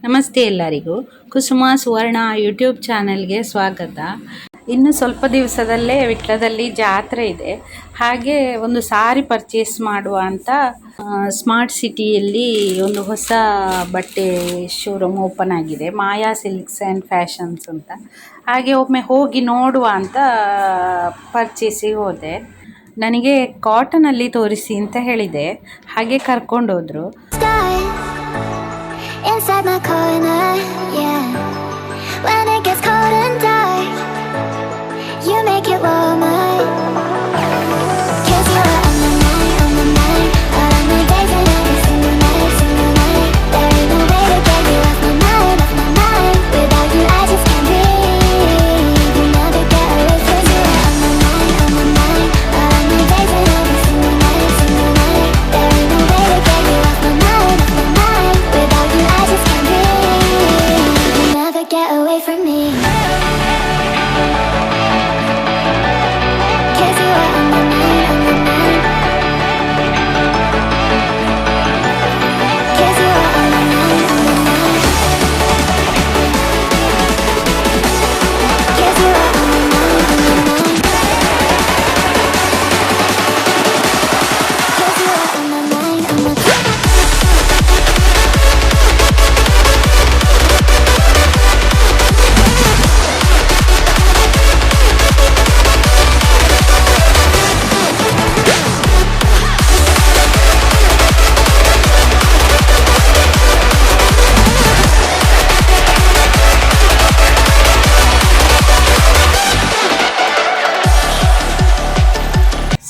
ನಮಸ್ತೆ ಎಲ್ಲರಿಗೂ. ಕುಸುಮ ಸುವರ್ಣ ಯೂಟ್ಯೂಬ್ ಚಾನೆಲ್ಗೆ ಸ್ವಾಗತ. ಇನ್ನು ಸ್ವಲ್ಪ ದಿವಸದಲ್ಲೇ ವಿಟ್ಲದಲ್ಲಿ ಜಾತ್ರೆ ಇದೆ. ಹಾಗೆ ಒಂದು ಸಾರಿ ಪರ್ಚೇಸ್ ಮಾಡುವ ಅಂತ ಸ್ಮಾರ್ಟ್ ಸಿಟಿಯಲ್ಲಿ ಒಂದು ಹೊಸ ಬಟ್ಟೆ ಶೋರೂಮ್ ಓಪನ್ ಆಗಿದೆ, ಮಾಯಾ ಸಿಲ್ಕ್ಸ್ ಆ್ಯಂಡ್ ಫ್ಯಾಷನ್ಸ್ ಅಂತ. ಹಾಗೆ ಒಮ್ಮೆ ಹೋಗಿ ನೋಡುವ ಅಂತ ಪರ್ಚೇಸಿಗೆ ಹೋದೆ. ನನಗೆ ಕಾಟನಲ್ಲಿ ತೋರಿಸಿ ಅಂತ ಹೇಳಿದೆ, ಹಾಗೆ ಕರ್ಕೊಂಡೋದ್ರು. Inside my corner, yeah. When it gets cold and dark, you make it warmer. 'Cause you are on my mind, all of my days and every single night. There ain't no way to get you off my mind. Without you I just can't breathe. You never get away from you. On my mind, all of my days and every single night. There ain't no way to get you off my mind. Without you I just can't breathe. You never get away from me. 'Cause you are on my mind. 'Cause you are on my mind. 'Cause you are on my mind. 'Cause you are on my mind.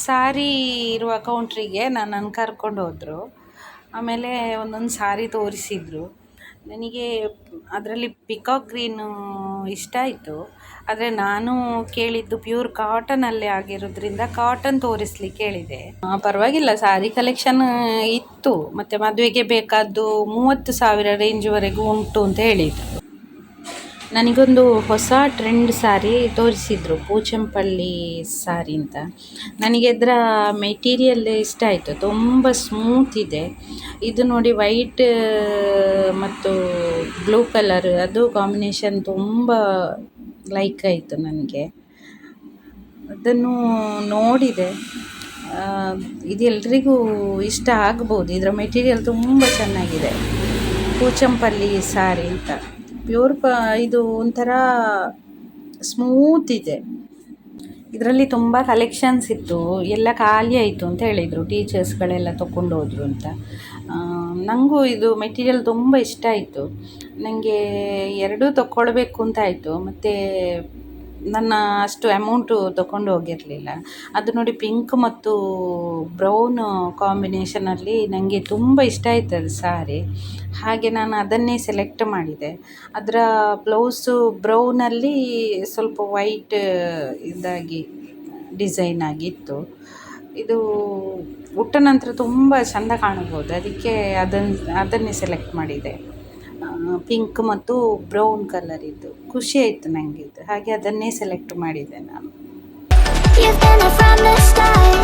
ಸಾರಿ ಇರುವ ಕೌಂಟ್ರಿಗೆ ನನ್ನನ್ನು ಕರ್ಕೊಂಡು ಹೋದರು. ಆಮೇಲೆ ಒಂದೊಂದು ಸಾರಿ ತೋರಿಸಿದರು. ನನಗೆ ಅದರಲ್ಲಿ peacock green ಇಷ್ಟ ಆಯಿತು. ಆದರೆ ನಾನು ಕೇಳಿದ್ದು ಪ್ಯೂರ್ ಕಾಟನಲ್ಲೇ ಆಗಿರೋದ್ರಿಂದ ಕಾಟನ್ ತೋರಿಸ್ಲಿಕ್ಕೆ ಹೇಳಿದೆ. ಪರವಾಗಿಲ್ಲ, ಸಾರಿ ಕಲೆಕ್ಷನ್ ಇತ್ತು. ಮತ್ತು ಮದುವೆಗೆ ಬೇಕಾದ್ದು 30,000 ರೇಂಜ್ವರೆಗೂ ಉಂಟು ಅಂತ ಹೇಳಿದರು. ನನಗೊಂದು ಹೊಸ ಟ್ರೆಂಡ್ ಸಾರಿ ತೋರಿಸಿದರು, ಪೂಚಂಪಳ್ಳಿ ಸಾರಿ ಅಂತ. ನನಗೆ ಅದರ ಮೆಟೀರಿಯಲ್ ಇಷ್ಟ ಆಯಿತು, ತುಂಬ ಸ್ಮೂತ್ ಇದೆ. ಇದು ನೋಡಿ, ವೈಟ್ ಮತ್ತು ಬ್ಲೂ ಕಲರ್ ಅದು ಕಾಂಬಿನೇಷನ್ ತುಂಬ ಲೈಕ್ ಆಯಿತು ನನಗೆ. ಅದನ್ನು ನೋಡಿದೆ. ಇದು ಎಲ್ರಿಗೂ ಇಷ್ಟ ಆಗ್ಬೋದು. ಇದರ ಮೆಟೀರಿಯಲ್ ತುಂಬ ಚೆನ್ನಾಗಿದೆ, ಪೂಚಂಪಳ್ಳಿ ಸಾರಿ ಅಂತ. ಇದು ಒಂಥರ ಸ್ಮೂತ್ ಇದೆ. ಇದರಲ್ಲಿ ತುಂಬ ಕಲೆಕ್ಷನ್ಸ್ ಇತ್ತು, ಎಲ್ಲ ಖಾಲಿ ಆಯಿತು ಅಂತ ಹೇಳಿದರು. ಟೀಚರ್ಸ್ಗಳೆಲ್ಲ ತೊಗೊಂಡು ಹೋದರು ಅಂತ. ನನಗೂ ಇದು ಮೆಟೀರಿಯಲ್ ತುಂಬ ಇಷ್ಟ ಆಯಿತು. ನನಗೆ ಎರಡೂ ತೊಗೊಳ್ಬೇಕು ಅಂತ ಆಯಿತು. ಮತ್ತು ನನ್ನ ಅಷ್ಟು ಅಮೌಂಟು ತೊಗೊಂಡು ಹೋಗಿರಲಿಲ್ಲ. ಅದು ನೋಡಿ, ಪಿಂಕ್ ಮತ್ತು ಬ್ರೌನ್ ಕಾಂಬಿನೇಷನಲ್ಲಿ ನನಗೆ ತುಂಬ ಇಷ್ಟ ಆಯ್ತು ಅದು ಸಾರಿ. ಹಾಗೆ ನಾನು ಅದನ್ನೇ ಸೆಲೆಕ್ಟ್ ಮಾಡಿದೆ. ಅದರ ಬ್ಲೌಸು ಬ್ರೌನಲ್ಲಿ ಸ್ವಲ್ಪ ವೈಟ್ ಇದಾಗಿ ಡಿಸೈನ್ ಆಗಿತ್ತು. ಇದು ಉಟ್ಟ ನಂತರ ತುಂಬ ಚೆಂದ ಕಾಣಬಹುದು, ಅದಕ್ಕೆ ಅದನ್ನೇ ಸೆಲೆಕ್ಟ್ ಮಾಡಿದೆ. ಪಿಂಕ್ ಮತ್ತು ಬ್ರೌನ್ ಕಲರ್ ಇದ್ದು ಖುಷಿ ಆಯಿತು ನನಗೆ ಇದು. ಹಾಗೆ ಅದನ್ನೇ ಸೆಲೆಕ್ಟ್ ಮಾಡಿದೆ ನಾನು. You've been there from the start,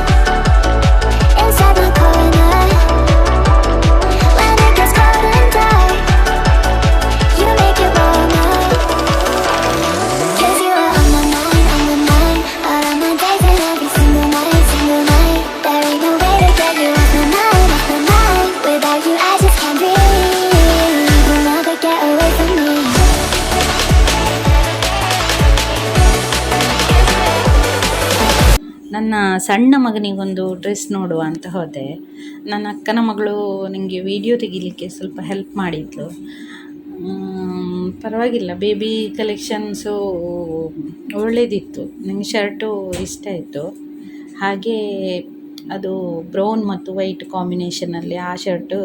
inside my corner. When it gets cold and dark, you make it warmer. 'Cause you are on my mind, all of my days and every single night. There ain't no way to get you off my mind. Without you I just can't breathe. You'll never get away from me. ನನ್ನ ಸಣ್ಣ ಮಗನಿಗೊಂದು dress ನೋಡುವ ಅಂತ ಹೋದೆ. ನನ್ನ ಅಕ್ಕನ ಮಗಳು ನನಗೆ video ತೆಗಿಲಿಕ್ಕೆ ಸ್ವಲ್ಪ ಹೆಲ್ಪ್ ಮಾಡಿದ್ಲು. ಪರವಾಗಿಲ್ಲ, ಬೇಬಿ ಕಲೆಕ್ಷನ್ಸು ಒಳ್ಳೆಯದಿತ್ತು. ನನಗೆ ಶರ್ಟು ಇಷ್ಟ ಆಯಿತು. ಹಾಗೆ ಅದು ಬ್ರೌನ್ ಮತ್ತು ವೈಟ್ ಕಾಂಬಿನೇಷನಲ್ಲಿ ಆ ಶರ್ಟು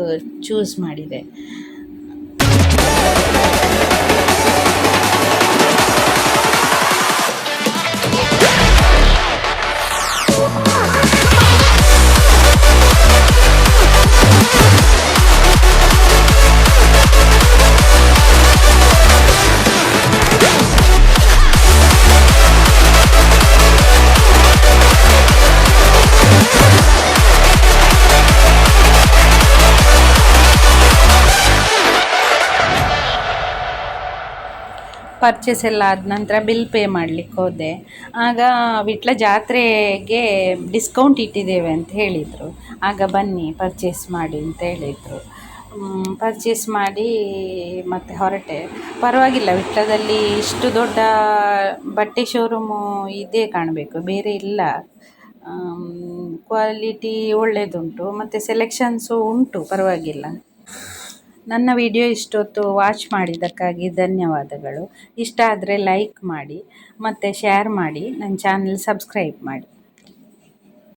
ಚೂಸ್ ಮಾಡಿದೆ. ಪರ್ಚೇಸ್ ಎಲ್ಲ ಆದ ನಂತರ ಬಿಲ್ ಪೇ ಮಾಡಲಿಕ್ಕೆ ಹೋದೆ. ಆಗ ವಿಟ್ಲ ಜಾತ್ರೆಗೆ ಡಿಸ್ಕೌಂಟ್ ಇಟ್ಟಿದ್ದೇವೆ ಅಂತ ಹೇಳಿದರು. ಆಗ ಬನ್ನಿ ಪರ್ಚೇಸ್ ಮಾಡಿ ಅಂತ ಹೇಳಿದರು. ಪರ್ಚೇಸ್ ಮಾಡಿ ಮತ್ತೆ ಹೊರಟೆ. ಪರವಾಗಿಲ್ಲ, ವಿಟ್ಲದಲ್ಲಿ ಇಷ್ಟು ದೊಡ್ಡ ಬಟ್ಟೆ ಶೋರೂಮು ಇದೇ ಕಾಣಬೇಕು, ಬೇರೆ ಇಲ್ಲ. ಕ್ವಾಲಿಟಿ ಒಳ್ಳೆಯದುಂಟು ಮತ್ತು ಸೆಲೆಕ್ಷನ್ಸು ಉಂಟು, ಪರವಾಗಿಲ್ಲ. ನನ್ನ ವಿಡಿಯೋ ಇಷ್ಟೊತ್ತು ವಾಚ್ ಮಾಡಿದ್ದಕ್ಕಾಗಿ ಧನ್ಯವಾದಗಳು. ಇಷ್ಟ ಆದರೆ ಲೈಕ್ ಮಾಡಿ ಮತ್ತು ಶೇರ್ ಮಾಡಿ, ನನ್ನ ಚಾನಲ್ ಸಬ್ಸ್ಕ್ರೈಬ್ ಮಾಡಿ.